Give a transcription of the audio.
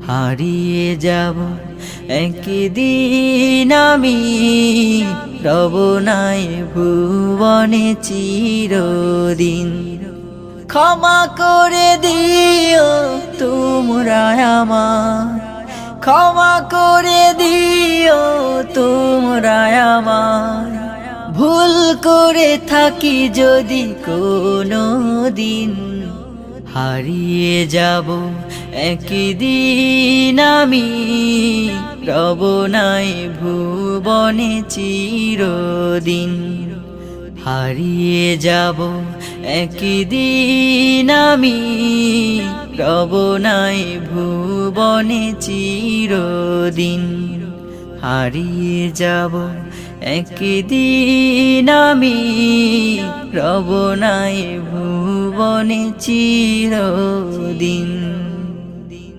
হারিয়ে যাব একদিন আমি, রব নাই ভুবনে চিরদিন। ক্ষমা করে দিও তোমরা আমায়, ক্ষমা করে দিও তোমরা আমায়, ভুল করে থাকি যদি কোনো দিন। হারিয়ে যাব একদিন আমি, রব নাই ভুবনে চিরদিন। হারিয়ে যাব একদিন আমি, রব নাই ভুবনে চিরদিন। হারিয়ে যাব একদিন আমি, রব নাই ভুবনে চিরদিন।